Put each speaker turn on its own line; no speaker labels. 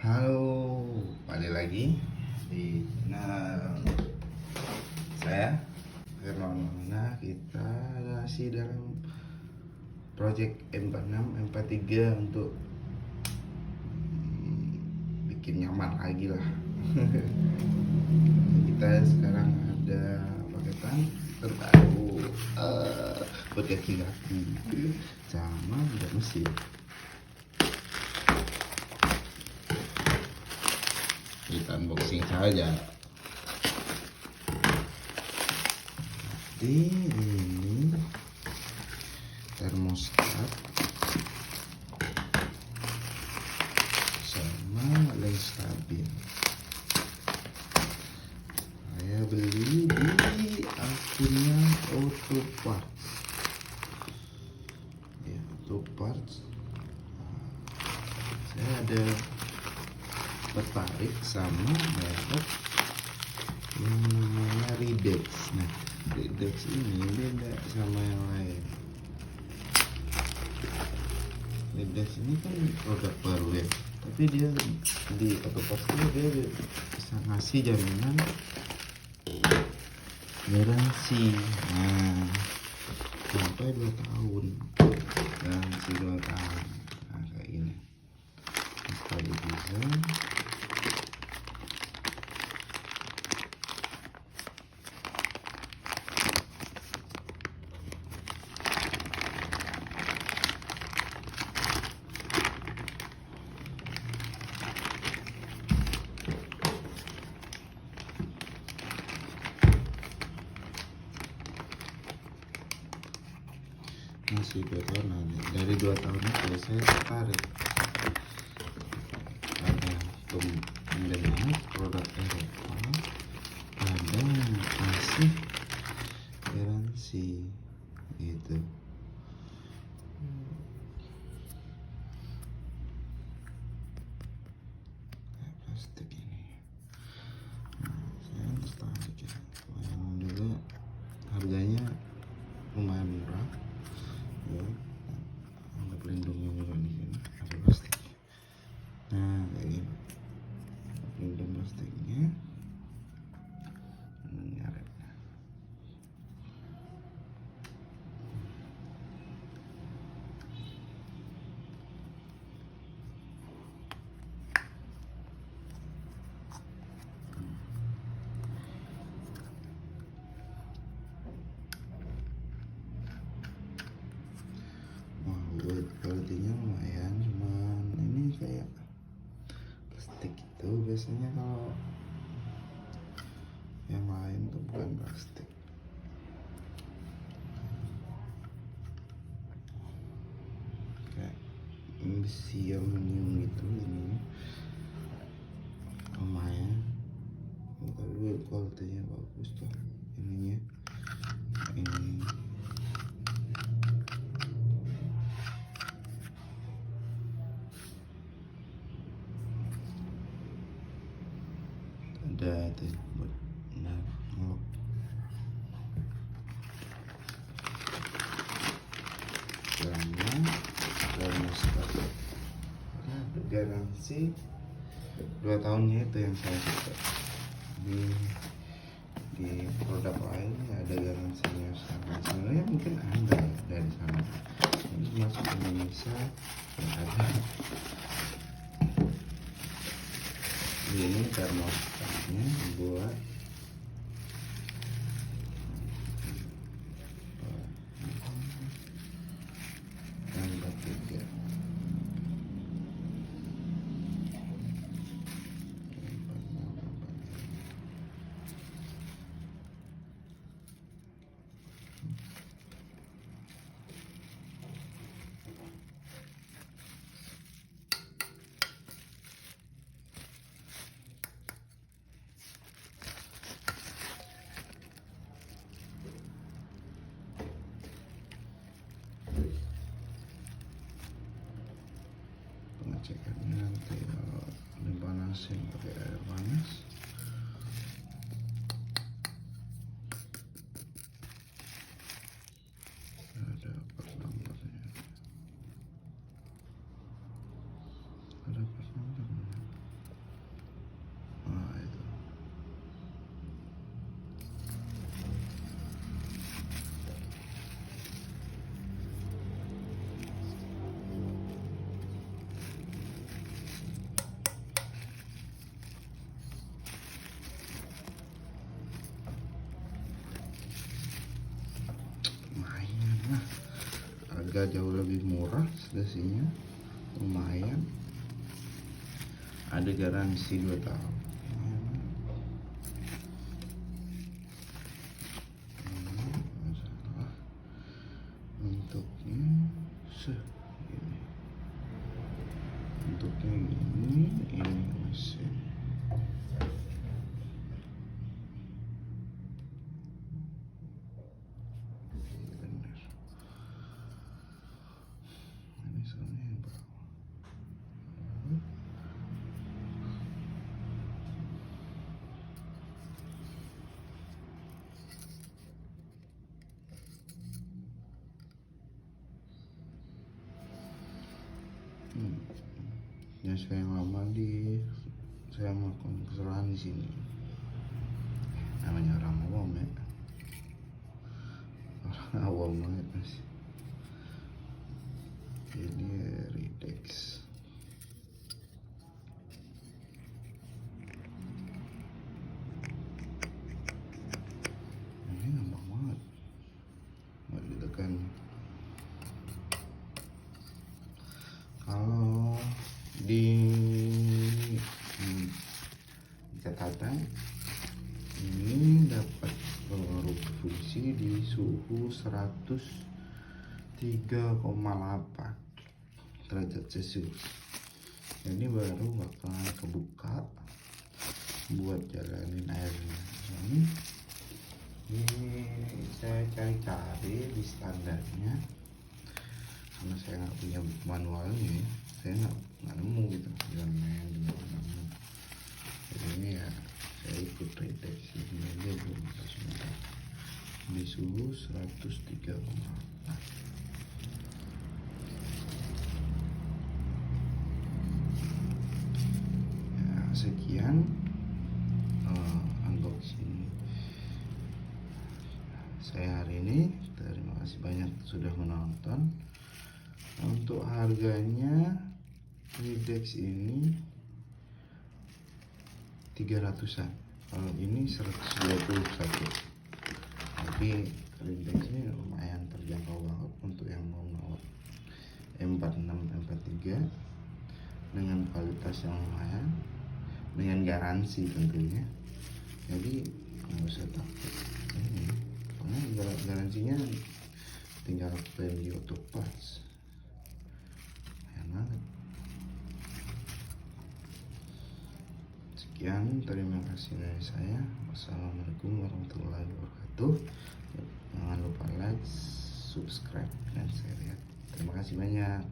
Halo, balik lagi di channel saya Firman. Nah, kita masih dalam project M46 M43 untuk bikin nyaman lagi lah. Kita sekarang ada paketan terbaru buat kaki-kaki sama udah mesin. Kita unboxing saja. Jadi ini termostat sama lens stabil. Saya beli di akunnya Autoparts. Ya, Autoparts. Saya ada tertarik sama merek yang namanya Ridex. Nah, Ridex ini beda sama yang lain. Ridex ini kan produk baru ya, tapi dia di Autoparts dia bisa ngasih jaminan garansi. Nah, sampai 2 tahun, garansi 2 tahun. Nah, kayak gini. Sekali bisa. Masih 2 tahun nanti. Dari 2 tahun itu saya tertarik. Ada pembelian produk Eropa, ada yang kasih garansi gitu. Kayak plastik ini. Nah, saya tertarik ya. Yang dulu harganya lumayan murah. Ya, ada pelindungnya juga di sini, ada plastik. Nah, kayak gini, pelindung plastiknya, ngaretnya. Wah, buat kualitinya lumayan, cuman ini kayak plastik itu biasanya kalau yang lain tuh bukan plastik. Kayak besi aluminium gitu, ini lumayan, tapi kualitinya bagus tuh ininya. Ini ada tuh buat ngelok. Sama termostat. Nah, garansi 2 tahunnya itu yang saya suka. Di produk lain ada garansinya sama. Sebenarnya mungkin ada dari sana. Ini masuk Indonesia nggak ada. Ini termostatnya buat M43. Pengecekannya nanti kalau dipanasin pakai air panas. Ada part nomornya. Ada pas nomornya. harga jauh lebih murah selisihnya, lumayan. Ada garansi 2 tahun. Masalah bentuknya segini, bentuknya gini, ini mesin. Bener. Ini soalnya yang bawah. Ya saya lama saya melakukan kesalahan di sini. Namanya orang awam ya, orang awam banget mas. Ini Ridex. Ini gampang banget, nggak ditekan. Kalau di catatan ini dapat berfungsi di suhu 103,8 derajat Celcius. Ini baru bakalan kebuka buat jalanin airnya. Ini saya cari-cari di standarnya, karena saya nggak punya manualnya, saya nggak nemu gitu jalannya di mana. Jadi ini ya saya ikut Ridex ini aja belum sebentar di suhu 103,8. Ya, sekian unboxing saya hari ini. Terima kasih banyak sudah menonton. Untuk harganya Ridex ini 300-an, kalau ini 121. Tapi Ridex ini lumayan terjangkau banget untuk yang mau M46 M43 dengan kualitas yang lumayan, dengan garansi tentunya. Jadi nggak usah takut ini, karena garansinya tinggal klaim di Autoparts. Sekian, terima kasih dari saya. Wassalamualaikum warahmatullahi wabarakatuh. Jangan lupa like, subscribe, dan share ya. Terima kasih banyak.